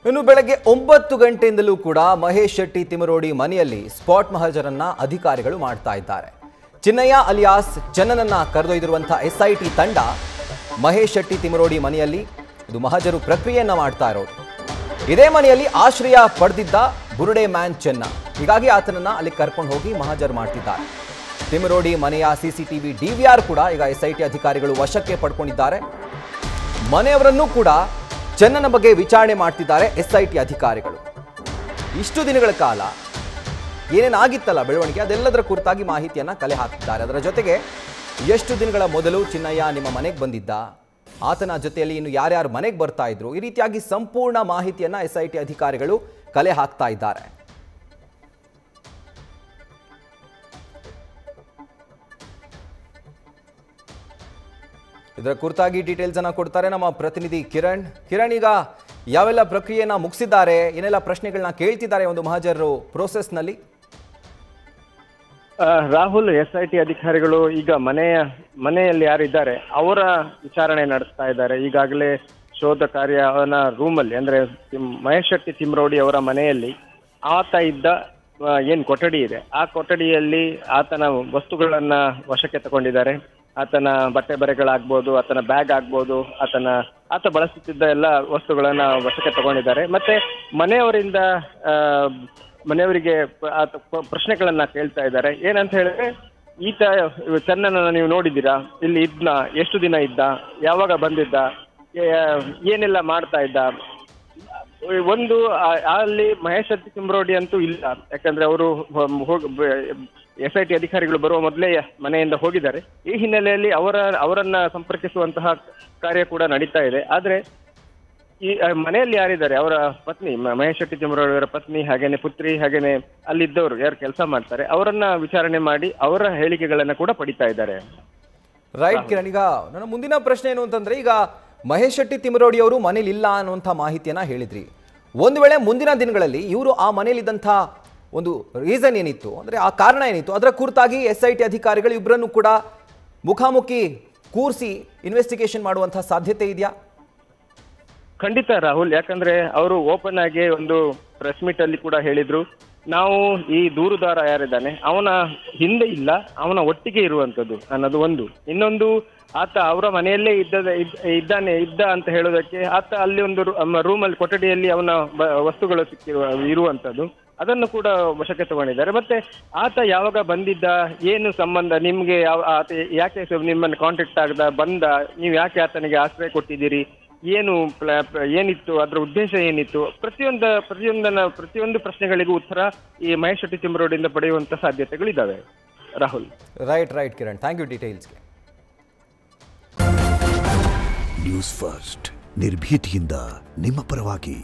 ಇನ್ನು ಬೆಳಗ್ಗೆ 9 ಗಂಟೆಯಿಂದಲೂ ಕೂಡ ಮಹೇಶ್ ಶೆಟ್ಟಿ ತಿಮರೋಡಿ ಮನೆಯಲ್ಲಿ ಸ್ಪಾಟ್ ಮಹಜರನ್ನ ಅಧಿಕಾರಿಗಳು ಮಾಡ್ತಾ ಇದ್ದಾರೆ. ಚಿನ್ನಯ್ಯ ಅಲಿಯಾಸ್ ಚನ್ನನನ್ನ ಕರೆದೊಯ್ದಿರುವಂತಹ ಎಸ್ಐಟಿ ತಂಡ ಮಹೇಶ್ ಶೆಟ್ಟಿ ತಿಮರೋಡಿ ಮನೆಯಲ್ಲಿ ಇದು ಮಹಜರು ಪ್ರಕ್ರಿಯೆಯನ್ನ ಮಾಡ್ತಾ ಇರೋದು. ಇದೇ ಮನೆಯಲ್ಲಿ ಆಶ್ರಯ ಪಡೆದಿದ್ದ ಬುರುಡೆ ಮ್ಯಾನ್ ಚೆನ್ನ, ಹೀಗಾಗಿ ಆತನನ್ನ ಅಲ್ಲಿ ಕರ್ಕೊಂಡು ಹೋಗಿ ಮಹಜರು ಮಾಡ್ತಿದ್ದಾರೆ. ತಿಮರೋಡಿ ಮನೆಯ ಸಿಸಿಟಿವಿ ಡಿವಿಆರ್ ಕೂಡ ಈಗ ಎಸ್ಐಟಿ ಅಧಿಕಾರಿಗಳು ವಶಕ್ಕೆ ಪಡ್ಕೊಂಡಿದ್ದಾರೆ. ಮನೆಯವರನ್ನು ಕೂಡ ಚೆನ್ನನ ಬಗ್ಗೆ ವಿಚಾರಣೆ ಮಾಡ್ತಿದ್ದಾರೆ ಎಸ್ಐಟಿ ಅಧಿಕಾರಿಗಳು. ಇಷ್ಟು ದಿನಗಳ ಕಾಲ ಏನೇನಾಗಿತ್ತಲ್ಲ ಬೆಳವಣಿಗೆ, ಅದೆಲ್ಲದರ ಕುರಿತಾಗಿ ಮಾಹಿತಿಯನ್ನು ಕಲೆ ಹಾಕ್ತಿದ್ದಾರೆ. ಅದರ ಜೊತೆಗೆ ಎಷ್ಟು ದಿನಗಳ ಮೊದಲು ಚಿನ್ನಯ್ಯ ನಿಮ್ಮ ಮನೆಗೆ ಬಂದಿದ್ದ, ಆತನ ಜೊತೆಯಲ್ಲಿ ಇನ್ನು ಯಾರ್ಯಾರು ಮನೆಗೆ ಬರ್ತಾ ಇದ್ರು, ಈ ರೀತಿಯಾಗಿ ಸಂಪೂರ್ಣ ಮಾಹಿತಿಯನ್ನು ಎಸ್ಐಟಿ ಅಧಿಕಾರಿಗಳು ಕಲೆ ಹಾಕ್ತಾ ಇದ್ದಾರೆ. ಇದರ ಕುರಿತಾಗಿ ಡೀಟೇಲ್ಸ್ ಅನ್ನ ಕೊಡ್ತಾರೆ ನಮ್ಮ ಪ್ರತಿನಿಧಿ ಕಿರಣ್. ಈಗ ಯಾವೆಲ್ಲ ಪ್ರಕ್ರಿಯೆಯನ್ನ ಮುಗಿಸಿದ್ದಾರೆ, ಏನೆಲ್ಲ ಪ್ರಶ್ನೆಗಳನ್ನ ಕೇಳ್ತಿದ್ದಾರೆ ಒಂದು ಮಹಜರು ಪ್ರೋಸೆಸ್ನಲ್ಲಿ? ರಾಹುಲ್, ಎಸ್ಐಟಿ ಅಧಿಕಾರಿಗಳು ಈಗ ಮನೆಯಲ್ಲಿ ಯಾರಿದ್ದಾರೆ ಅವರ ವಿಚಾರಣೆ ನಡೆಸ್ತಾ ಇದ್ದಾರೆ. ಈಗಾಗಲೇ ಶೋಧ ಕಾರ್ಯ ಅವನ ರೂಮಲ್ಲಿ, ಅಂದ್ರೆ ಮಹೇಶ್ ಶೆಟ್ಟಿ ತಿಮರೋಡಿ ಅವರ ಮನೆಯಲ್ಲಿ ಆತ ಇದ್ದ ಏನು ಕೊಠಡಿ ಇದೆ, ಆ ಕೊಠಡಿಯಲ್ಲಿ ಆತನ ವಸ್ತುಗಳನ್ನ ವಶಕ್ಕೆ ತಗೊಂಡಿದ್ದಾರೆ. ಆತನ ಬಟ್ಟೆ ಬರೆಗಳಾಗ್ಬೋದು, ಆತನ ಬ್ಯಾಗ್ ಆಗ್ಬೋದು, ಆತ ಬಳಸುತ್ತಿದ್ದ ಎಲ್ಲ ವಸ್ತುಗಳನ್ನ ವಶಕ್ಕೆ ತಗೊಂಡಿದ್ದಾರೆ. ಮತ್ತೆ ಮನೆಯವರಿಗೆ ಪ್ರಶ್ನೆಗಳನ್ನ ಕೇಳ್ತಾ ಇದ್ದಾರೆ. ಏನಂತ ಹೇಳಿದ್ರೆ, ಈತ ಚೆನ್ನನ ನೀವು ನೋಡಿದ್ದೀರಾ, ಇಲ್ಲಿ ಇದ್ನ, ಎಷ್ಟು ದಿನ ಇದ್ದ, ಯಾವಾಗ ಬಂದಿದ್ದ, ಏನೆಲ್ಲ ಮಾಡ್ತಾ ಇದ್ದ. ಒಂದು ಅಲ್ಲಿ ಮಹೇಶ್ ಶೆಟ್ಟಿ ತಿಮರೋಡಿ ಅಂತೂ ಇಲ್ಲ, ಯಾಕಂದ್ರೆ ಅವರು ಎಸ್ಐಟಿ ಅಧಿಕಾರಿಗಳು ಬರುವ ಮೊದಲೇ ಮನೆಯಿಂದ ಹೋಗಿದ್ದಾರೆ. ಈ ಹಿನ್ನೆಲೆಯಲ್ಲಿ ಅವರನ್ನ ಸಂಪರ್ಕಿಸುವಂತಹ ಕಾರ್ಯ ಕೂಡ ನಡೀತಾ ಇದೆ. ಆದ್ರೆ ಈ ಮನೆಯಲ್ಲಿ ಯಾರಿದ್ದಾರೆ, ಅವರ ಪತ್ನಿ ಮಹೇಶ್ ಶೆಟ್ಟಿ ತಿಮರೋಡಿ ಅವರ ಪತ್ನಿ, ಹಾಗೇನೆ ಪುತ್ರಿ, ಹಾಗೇನೆ ಅಲ್ಲಿದ್ದವರು ಯಾರು ಕೆಲಸ ಮಾಡ್ತಾರೆ ಅವರನ್ನ ವಿಚಾರಣೆ ಮಾಡಿ ಅವರ ಹೇಳಿಕೆಗಳನ್ನ ಕೂಡ ಪಡಿತಾ ಇದ್ದಾರೆ. ರೈಟ್ ಕಿರಣ್, ಈಗ ನನ್ನ ಮುಂದಿನ ಪ್ರಶ್ನೆ ಏನು ಅಂತಂದ್ರೆ, ಈಗ ಮಹೇಶ್ ಶೆಟ್ಟಿ ತಿಮರೋಡಿ ಅವರು ಮನೇಲಿ ಇಲ್ಲ ಅನ್ನುವಂಥ ಮಾಹಿತಿಯನ್ನ ಹೇಳಿದ್ರಿ. ಒಂದು ವೇಳೆ ಮುಂದಿನ ದಿನಗಳಲ್ಲಿ ಇವರು ಆ ಮನೆಯಲ್ಲಿದ್ದಂಥ ಒಂದು ರೀಸನ್ ಏನಿತ್ತು, ಅಂದರೆ ಆ ಕಾರಣ ಏನಿತ್ತು, ಅದರ ಕುರಿತಾಗಿ ಎಸ್ಐಟಿ ಅಧಿಕಾರಿಗಳು ಇಬ್ಬರನ್ನು ಕೂಡ ಮುಖಾಮುಖಿ ಕೂರಿಸಿ ಇನ್ವೆಸ್ಟಿಗೇಷನ್ ಮಾಡುವಂಥ ಸಾಧ್ಯತೆ ಇದೆಯಾ? ಖಂಡಿತ ರಾಹುಲ್, ಯಾಕಂದ್ರೆ ಅವರು ಓಪನ್ ಆಗಿ ಒಂದು ಪ್ರೆಸ್ ಮೀಟ್ ಅಲ್ಲಿ ಕೂಡ ಹೇಳಿದ್ರು, ನಾವು ಈ ದೂರುದಾರ ಯಾರಿದ್ದಾನೆ ಅವನ ಹಿಂದೆ ಇಲ್ಲ, ಅವನ ಒಟ್ಟಿಗೆ ಇರುವಂತದ್ದು ಅನ್ನೋದು ಒಂದು. ಇನ್ನೊಂದು, ಆತ ಅವರ ಮನೆಯಲ್ಲೇ ಇದ್ದ ಅಂತ ಹೇಳೋದಕ್ಕೆ, ಆತ ಅಲ್ಲಿ ಒಂದು ರೂಮಲ್ಲಿ ಕೊಠಡಿಯಲ್ಲಿ ಅವನ ವಸ್ತುಗಳು ಇರುವಂತದ್ದು, ಅದನ್ನು ಕೂಡ ವಶಕ್ಕೆ ತಗೊಂಡಿದ್ದಾರೆ. ಮತ್ತೆ ಆತ ಯಾವಾಗ ಬಂದಿದ್ದ, ಏನು ಸಂಬಂಧ, ನಿಮ್ಗೆ ಆತ ಯಾಕೆ ನಿಮ್ಮನ್ನು ಕಾಂಟ್ಯಾಕ್ಟ್ ಆಗದ, ಬಂದ, ನೀವು ಯಾಕೆ ಆತನಿಗೆ ಆಶ್ರಯ ಕೊಟ್ಟಿದ್ದೀರಿ, ಏನಿತ್ತು, ಅದರ ಉದ್ದೇಶ ಏನಿತ್ತು, ಪ್ರತಿಯೊಂದು ಪ್ರಶ್ನೆಗಳಿಗೂ ಉತ್ತರ ಈ ಮಹೇಶ್ ಶೆಟ್ಟಿ ತಿಮರೋಡಿಯಿಂದ ಪಡೆಯುವಂತ ಸಾಧ್ಯತೆಗಳಿದ್ದಾವೆ. Rahul. Right Kiran, thank you ಡೀಟೇಲ್ಸ್ಗೆ. ನ್ಯೂಸ್ ಫಸ್ಟ್, ನಿರ್ಭೀತಿಯಿಂದ ನಿಮ್ಮ ಪರವಾಗಿ.